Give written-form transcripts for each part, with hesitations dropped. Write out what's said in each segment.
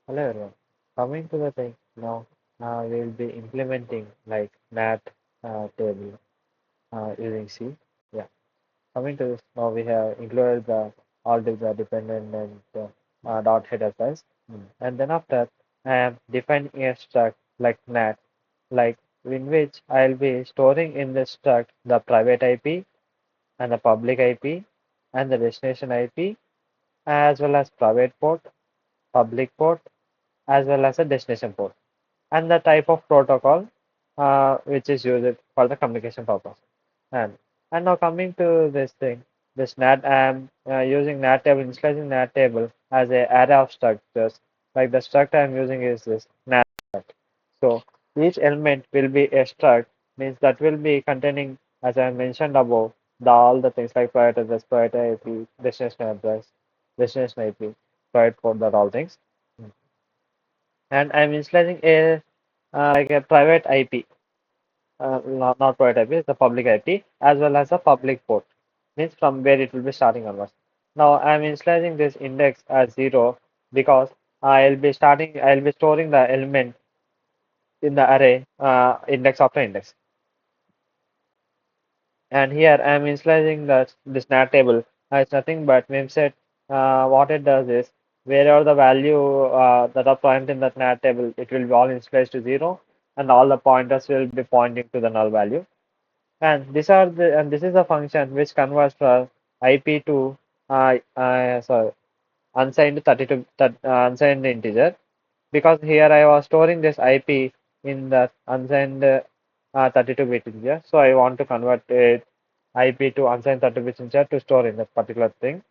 Hello everyone. Coming to the thing now, we'll be implementing like NAT table using C. Yeah. Coming to this, now we have included the all the dependent and dot header files. And then after, I am defining a struct like NAT, like in which I'll be storing in the struct the private IP and the public IP and the destination IP as well as private port, public port as well as a destination port and the type of protocol which is used for the communication purpose. And and now coming to this thing, this NAT, I am using NAT table, initializing NAT table as a array of structures. Like the struct I am using is this NAT. So each element will be a struct, means that will be containing, as I mentioned above, all the things like private address, private IP, destination address, destination IP, private port, that all things. And I'm initializing a like a private IP, not private IP, it's the public IP as well as a public port, means from where it will be starting onwards. Now I'm initializing this index as 0 because I'll be storing the element in the array index after index. And here I'm initializing this NAT table. It's nothing but memset. What it does is wherever the value that are pointed in that NAT table, it will be all initialized to 0, and all the pointers will be pointing to the null value. And this is a function which converts from IP to sorry, unsigned 32 unsigned integer, because here I was storing this IP in the unsigned 32-bit integer. So I want to convert it IP to unsigned 32-bit integer to store in that particular thing.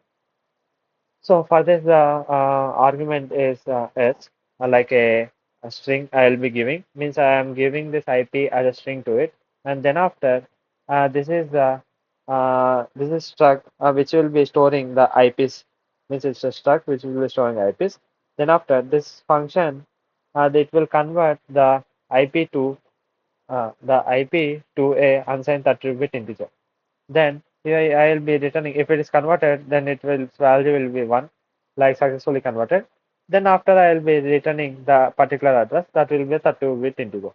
So for this, the argument is s, like a string I will be giving. Means I am giving this IP as a string to it, and then after this is struct which will be storing the IPs. Means it's a struct which will be storing IPs. Then after this function, it will convert the IP to a unsigned 32-bit integer. Then here I will be returning, if it is converted, then it will value will be 1, like successfully converted. Then after I will be returning the particular address that will be 32-bit integer.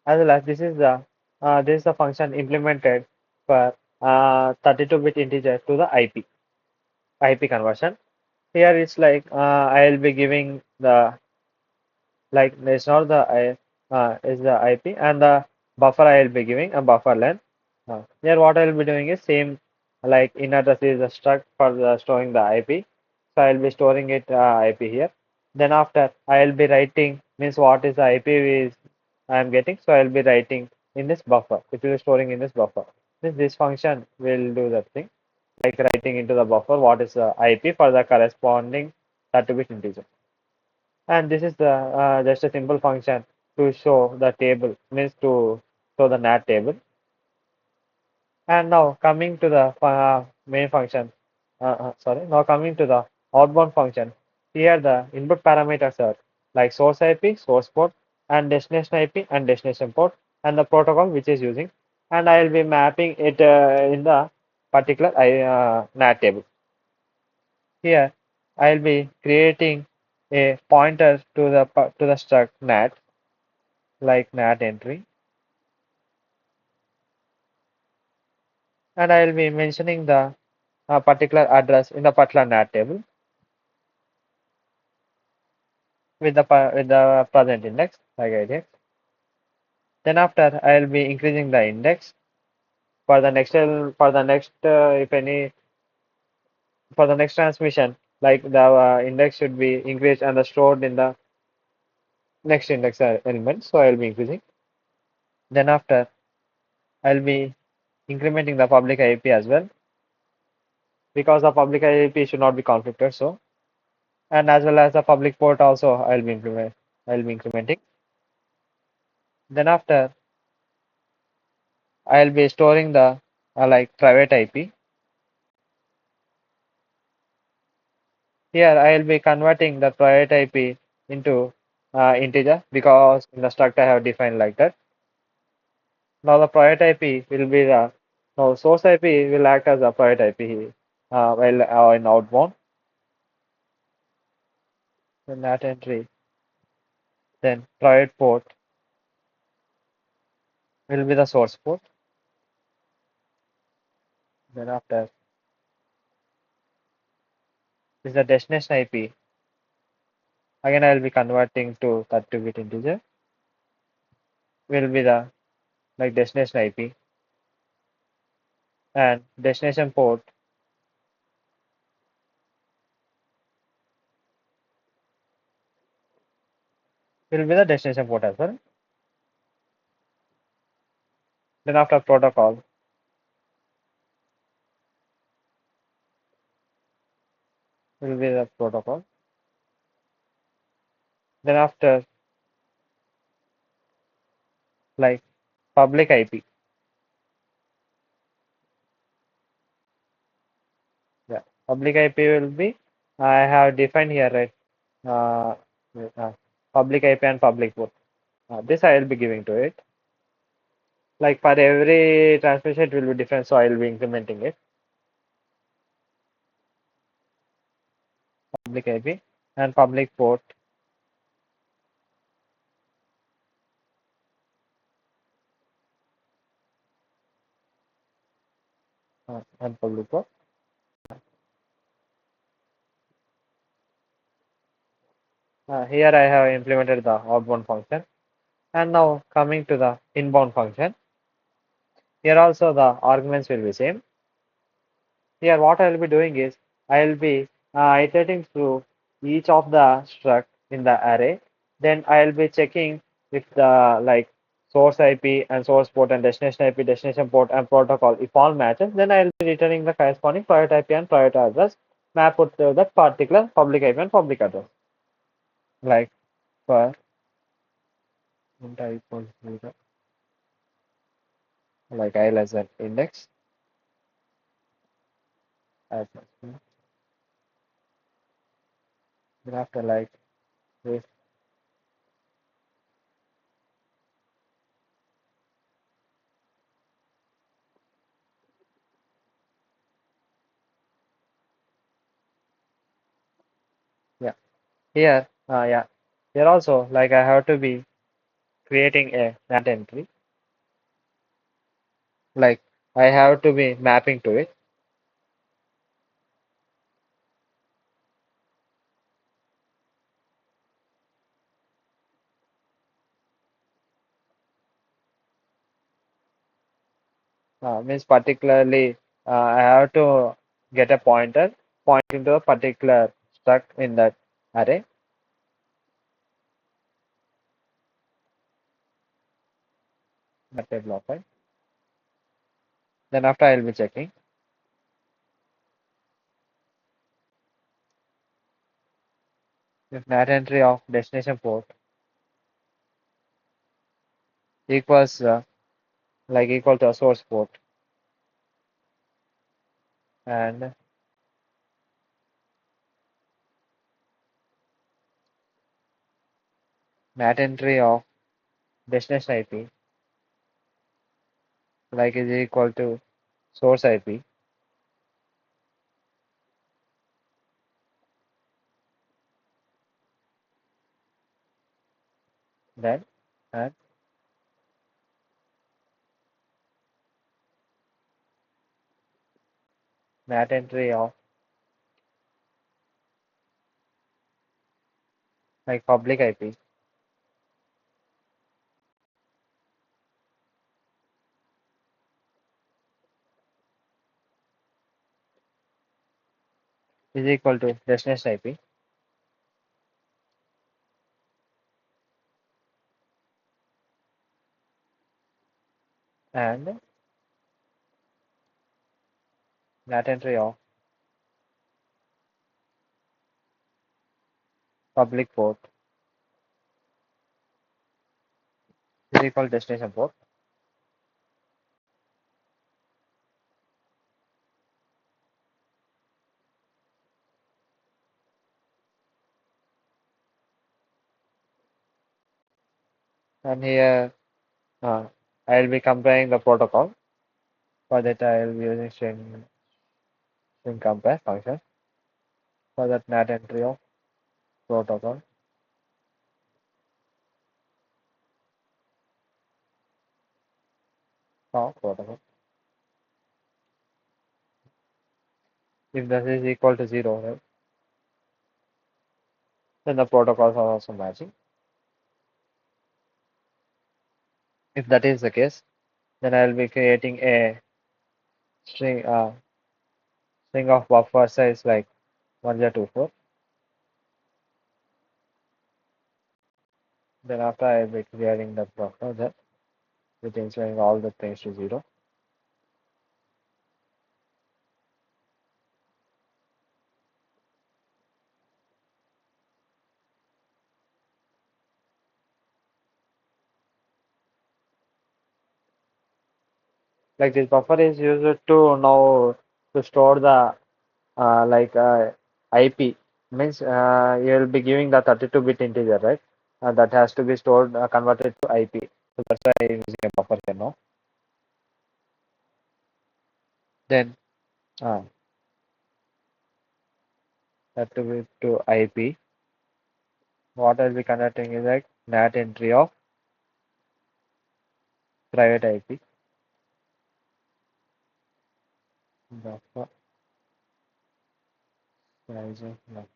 As well as this is the function implemented for 32-bit integer to the IP conversion. Here it's like I will be giving the, like it's not the is the IP, and the buffer I will be giving a buffer length. Here what I will be doing is same, like in address is a struct for storing the IP. So I will be storing it IP here. Then after I will be writing, means what is the IP is I am getting. So I will be writing in this buffer. It will be storing in this buffer. This function will do that thing, like writing into the buffer what is the IP for the corresponding 32-bit integer. And this is the just a simple function to show the table, means to show the NAT table. And now coming to the main function, now coming to the outbound function. Here the input parameters are like source IP, source port, and destination IP and destination port, and the protocol which is using. And I will be mapping it in the particular NAT table. Here I will be creating a pointer to the struct NAT, like NAT entry, and I will be mentioning the particular address in the particular NAT table with the present index, like IDX. Then after I will be increasing the index for the next if any, for the next transmission, like the index should be increased and stored in the next index element. So I will be increasing. Then after I will be incrementing the public IP as well, because the public IP should not be conflicted. So, and as well as the public port also I'll be incrementing. Then after I'll be storing the like private IP. Here I'll be converting the private IP into integer, because in the struct I have defined like that. Now the private IP will be the, now source IP will act as a private IP while in outbound. the NAT entry, then private port will be the source port. Then after is the destination IP. Again, I will be converting to 32-bit integer. Will be the like destination IP and destination port will be the destination port as well. Then after protocol will be the protocol. Then after like public IP. Yeah, public IP will be I have defined here, right? Uh, uh, Public IP and public port. This I will be giving to it. Like for every transmission, it will be different, so I will be implementing it. Public IP and public port and public port. Here I have implemented the outbound function. And now coming to the inbound function. Here also the arguments will be same. Here what I will be doing is I will be iterating through each of the struct in the array. Then I will be checking if the like source IP and source port and destination IP, destination port and protocol, if all matches, then I will be returning the corresponding private IP and private address mapped to that particular public IP and public address. Like for int I equals 0, like I less than index as then after like this. Yeah. Yeah. Here also, like I have to be creating a NAT entry. Like I have to be mapping to it. Means particularly, I have to get a pointer pointing to a particular struct in that array. That a block, right? Then after I will be checking if NAT entry of destination port equals like equal to a source port and NAT entry of destination IP like is equal to source IP, then and NAT entry of like public IP is equal to destination IP and NAT entry of public port is equal to destination port. And here I will be comparing the protocol. For that I will be using string compare function for that NAT entry of protocol. Protocol. If this is equal to 0, right, then the protocols are also matching. If that is the case, then I will be creating a string string of buffer size like 1024. Then after I will be clearing the buffer that with ensuring all the things to 0. Like this buffer is used to now to store the IP, means you will be giving the 32-bit integer, right? That has to be stored converted to IP. So that's why I'm using a buffer here now. Then uh, that to be to IP. What I'll be converting is like NAT entry of private IP. Buffer size of NAT.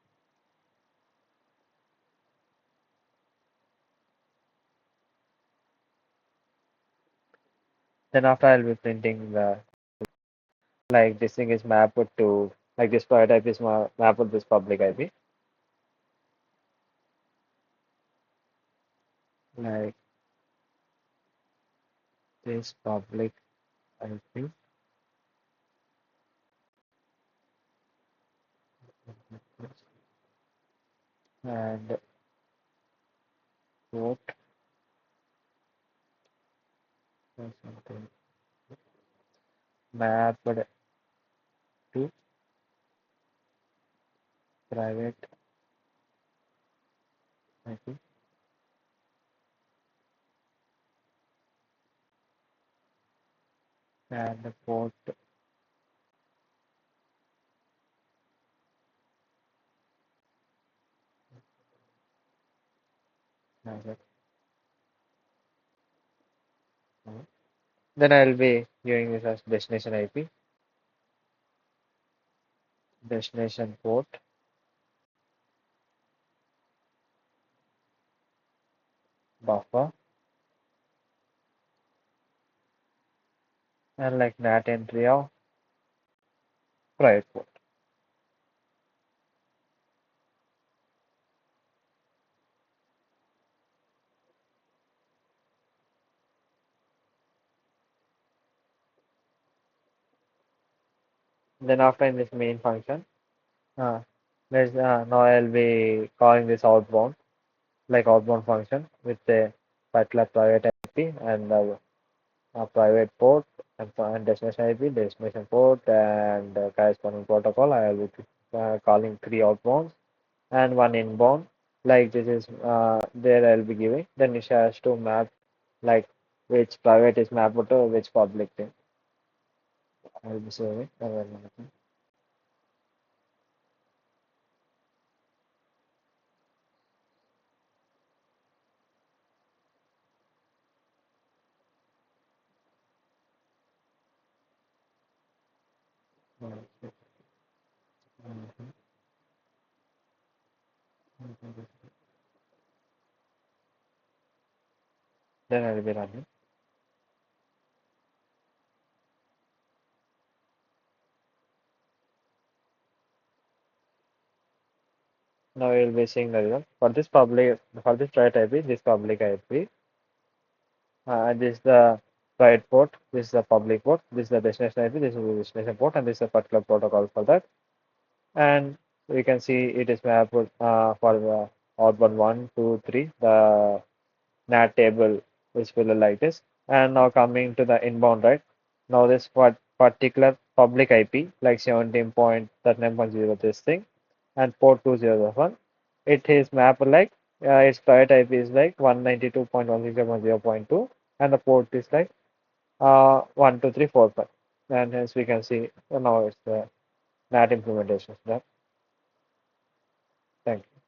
Then after I'll be printing the like this thing is mapped to like this private IP is mapped to this public IP. Like this public IP and port or something mapped to private IP and the port as a then I'll be giving this as destination IP, destination port, buffer, and like NAT entry of private port. Then after in this main function, uh, now I'll be calling this outbound, like outbound function with a particular private IP and a private port and destination IP, destination port, and corresponding protocol. I will be calling 3 outbounds and 1 inbound. Like this is there I'll be giving. Then it has to map like which private is mapped to which public thing. I'll be saving. Then I'll be running. Now you'll be seeing the result. For this private IP, this public IP, this is the private port, this is the public port, this is the destination IP, this is the destination port, and this is a particular protocol for that. And we can see it is mapped for the outbound 1, 2, 3. The NAT table is filled like this. And now coming to the inbound, right? Now this particular public IP, like 17.39.0, this thing, and port 2001, it is mapped like its private IP is like 192.160.0.2, and the port is like 12345. And hence we can see now it's the NAT implementation. Thank you.